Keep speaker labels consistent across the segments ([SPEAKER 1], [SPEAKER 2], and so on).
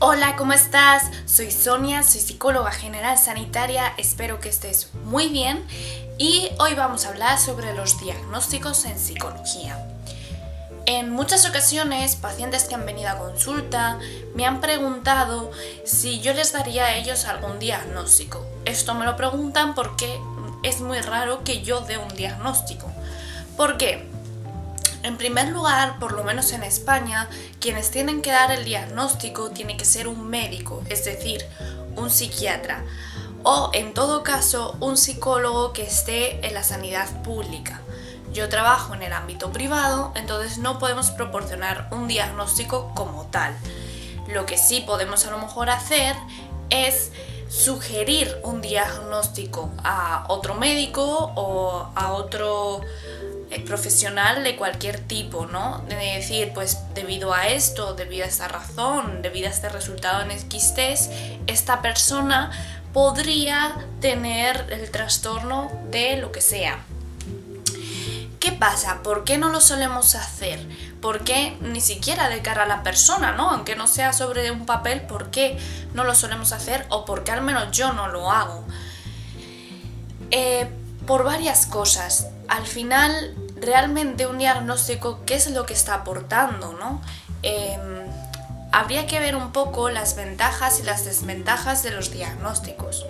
[SPEAKER 1] Hola, ¿cómo estás? Soy Sonia, soy psicóloga general sanitaria, espero que estés muy bien y hoy vamos a hablar sobre los diagnósticos en psicología. En muchas ocasiones, pacientes que han venido a consulta me han preguntado si yo les daría a ellos algún diagnóstico. Esto me lo preguntan porque es muy raro que yo dé un diagnóstico. ¿Por qué? En primer lugar, por lo menos en España, quienes tienen que dar el diagnóstico tiene que ser un médico, es decir, un psiquiatra, o en todo caso un psicólogo que esté en la sanidad pública. Yo trabajo en el ámbito privado, entonces no podemos proporcionar un diagnóstico como tal. Lo que sí podemos a lo mejor hacer es sugerir un diagnóstico a otro médico o a otro profesional de cualquier tipo, ¿no? De decir, pues debido a esto, debido a esta razón, debido a este resultado en X test, esta persona podría tener el trastorno de lo que sea. ¿Qué pasa? ¿Por qué no lo solemos hacer? ¿Por qué ni siquiera de cara a la persona, ¿no? Aunque no sea sobre un papel, ¿por qué no lo solemos hacer? O por qué al menos yo no lo hago. Por varias cosas. Al final, realmente un diagnóstico, ¿qué es lo que está aportando, ¿no? Habría que ver un poco las ventajas y las desventajas de los diagnósticos.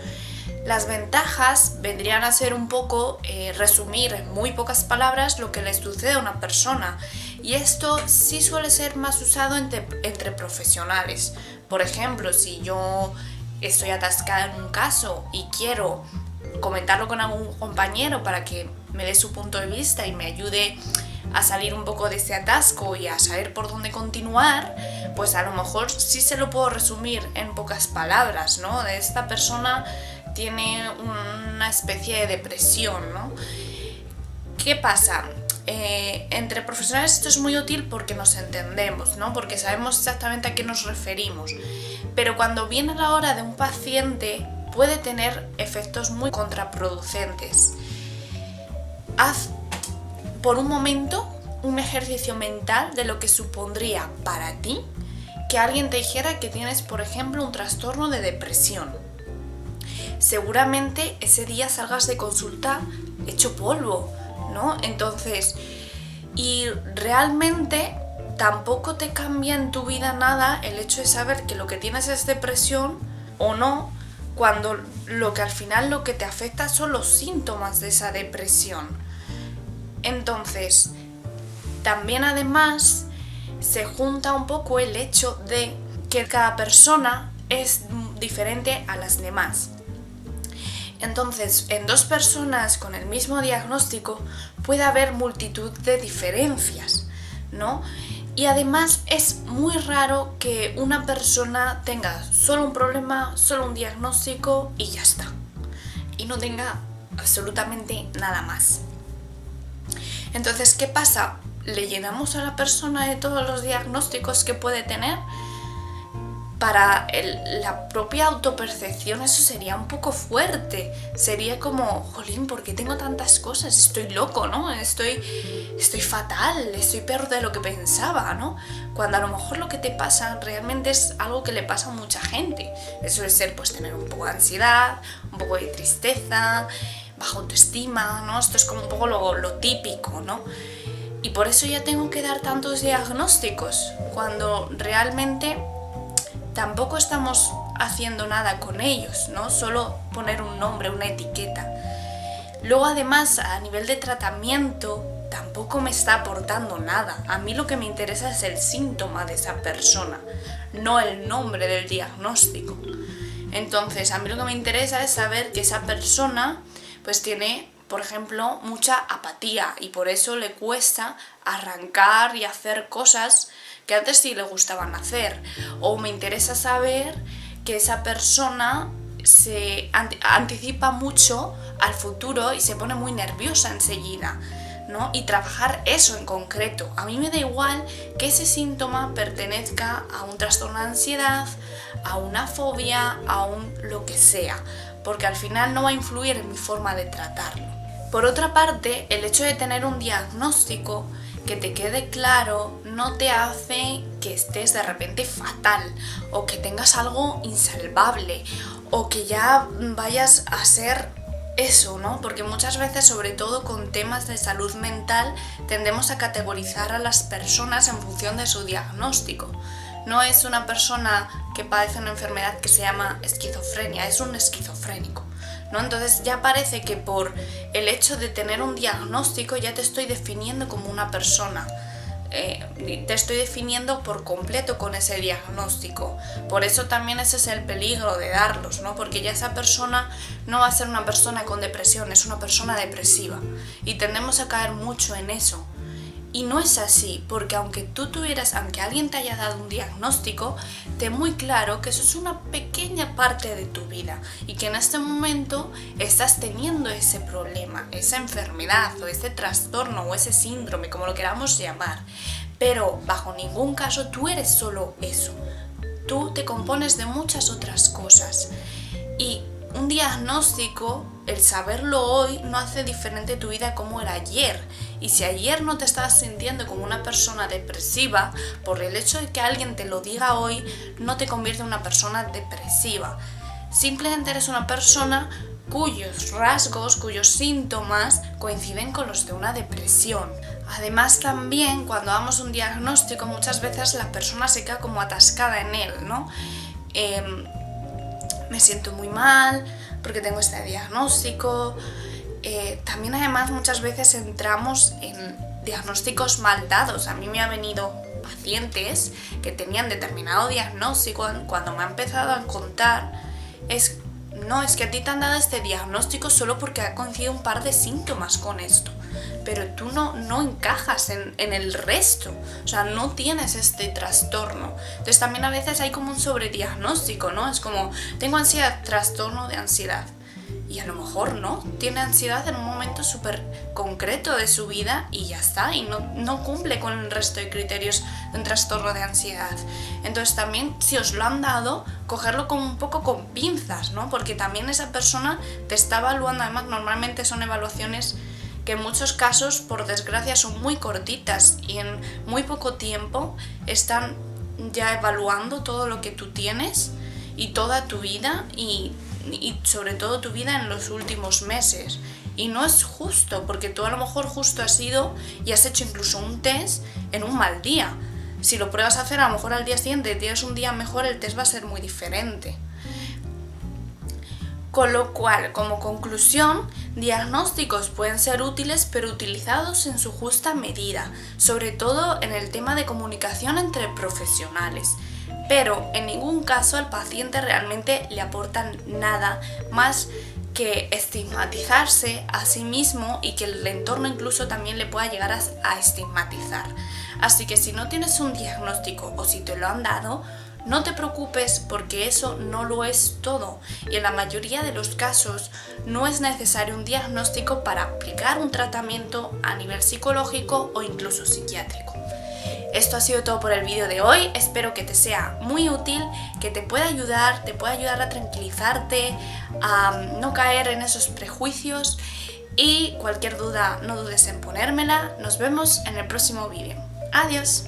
[SPEAKER 1] Las ventajas vendrían a ser un poco resumir en muy pocas palabras lo que le sucede a una persona, y esto sí suele ser más usado entre profesionales. Por ejemplo, si yo estoy atascada en un caso y quiero comentarlo con algún compañero para que me dé su punto de vista y me ayude a salir un poco de ese atasco y a saber por dónde continuar, pues a lo mejor sí se lo puedo resumir en pocas palabras, ¿no? De esta persona tiene una especie de depresión, ¿no? ¿Qué pasa? Entre profesionales esto es muy útil porque nos entendemos, ¿no? Porque sabemos exactamente a qué nos referimos. Pero cuando viene la hora de un paciente puede tener efectos muy contraproducentes. Haz por un momento un ejercicio mental de lo que supondría para ti que alguien te dijera que tienes, por ejemplo, un trastorno de depresión. Seguramente ese día salgas de consulta hecho polvo, ¿no? Entonces, y realmente tampoco te cambia en tu vida nada el hecho de saber que lo que tienes es depresión o no, cuando lo que al final lo que te afecta son los síntomas de esa depresión. Entonces, también además se junta un poco el hecho de que cada persona es diferente a las demás. Entonces, en dos personas con el mismo diagnóstico puede haber multitud de diferencias, ¿no? Y además es muy raro que una persona tenga solo un problema, solo un diagnóstico y ya está. Y no tenga absolutamente nada más. Entonces, ¿qué pasa? ¿Le llenamos a la persona de todos los diagnósticos que puede tener? Para la propia autopercepción eso sería un poco fuerte. Sería como, jolín, ¿por qué tengo tantas cosas? Estoy loco, ¿no? Estoy fatal, estoy peor de lo que pensaba, ¿no? Cuando a lo mejor lo que te pasa realmente es algo que le pasa a mucha gente. Eso suele ser pues tener un poco de ansiedad, un poco de tristeza, baja autoestima, ¿no? Esto es como un poco lo típico, ¿no? Y por eso ya tengo que dar tantos diagnósticos, cuando realmente tampoco estamos haciendo nada con ellos, ¿no? Solo poner un nombre, una etiqueta. Luego además a nivel de tratamiento tampoco me está aportando nada. A mí lo que me interesa es el síntoma de esa persona, no el nombre del diagnóstico. Entonces a mí lo que me interesa es saber que esa persona pues tiene, por ejemplo, mucha apatía y por eso le cuesta arrancar y hacer cosas que antes sí le gustaban hacer. O me interesa saber que esa persona se anticipa mucho al futuro y se pone muy nerviosa enseguida, ¿no? Y trabajar eso en concreto. A mí me da igual que ese síntoma pertenezca a un trastorno de ansiedad, a una fobia, a un lo que sea, porque al final no va a influir en mi forma de tratarlo. Por otra parte, el hecho de tener un diagnóstico que te quede claro no te hace que estés de repente fatal o que tengas algo insalvable o que ya vayas a ser eso, ¿no? Porque muchas veces, sobre todo con temas de salud mental, tendemos a categorizar a las personas en función de su diagnóstico. No es una persona que padece una enfermedad que se llama esquizofrenia, es un esquizofrénico, ¿no? Entonces ya parece que por el hecho de tener un diagnóstico ya te estoy definiendo como una persona. Te estoy definiendo por completo con ese diagnóstico. Por eso también ese es el peligro de darlos, ¿no? Porque ya esa persona no va a ser una persona con depresión, es una persona depresiva. Y tendemos a caer mucho en eso. Y no es así, porque aunque alguien te haya dado un diagnóstico, ten muy claro que eso es una pequeña parte de tu vida y que en este momento estás teniendo ese problema, esa enfermedad o ese trastorno o ese síndrome, como lo queramos llamar. Pero bajo ningún caso tú eres solo eso. Tú te compones de muchas otras cosas. Y un diagnóstico, el saberlo hoy, no hace diferente tu vida como era ayer. Y si ayer no te estabas sintiendo como una persona depresiva, por el hecho de que alguien te lo diga hoy, no te convierte en una persona depresiva. Simplemente eres una persona cuyos rasgos, cuyos síntomas coinciden con los de una depresión. Además también, cuando damos un diagnóstico, muchas veces la persona se queda como atascada en él, ¿no? Me siento muy mal porque tengo este diagnóstico. También además muchas veces entramos en diagnósticos mal dados. A mí me han venido pacientes que tenían determinado diagnóstico, cuando me han empezado a contar es que a ti te han dado este diagnóstico solo porque ha coincidido un par de síntomas con esto, pero tú no encajas en el resto, o sea, no tienes este trastorno. Entonces también a veces hay como un sobrediagnóstico, ¿no? Es como, tengo ansiedad, trastorno de ansiedad. Y a lo mejor no, tiene ansiedad en un momento súper concreto de su vida y ya está, y no cumple con el resto de criterios de un trastorno de ansiedad. Entonces también, si os lo han dado, cogerlo como un poco con pinzas, ¿no? Porque también esa persona te está evaluando. Además, normalmente son evaluaciones que en muchos casos, por desgracia, son muy cortitas y en muy poco tiempo están ya evaluando todo lo que tú tienes y toda tu vida y sobre todo tu vida en los últimos meses. Y no es justo, porque tú a lo mejor justo has ido y has hecho incluso un test en un mal día. Si lo pruebas a hacer, a lo mejor al día siguiente tienes un día mejor, el test va a ser muy diferente. Con lo cual, como conclusión, diagnósticos pueden ser útiles, pero utilizados en su justa medida, sobre todo en el tema de comunicación entre profesionales. Pero en ningún caso al paciente realmente le aportan nada más que estigmatizarse a sí mismo y que el entorno incluso también le pueda llegar a estigmatizar. Así que si no tienes un diagnóstico o si te lo han dado, no te preocupes, porque eso no lo es todo, y en la mayoría de los casos no es necesario un diagnóstico para aplicar un tratamiento a nivel psicológico o incluso psiquiátrico. Esto ha sido todo por el vídeo de hoy. Espero que te sea muy útil, que te pueda ayudar a tranquilizarte, a no caer en esos prejuicios, y cualquier duda no dudes en ponérmela. Nos vemos en el próximo vídeo. Adiós.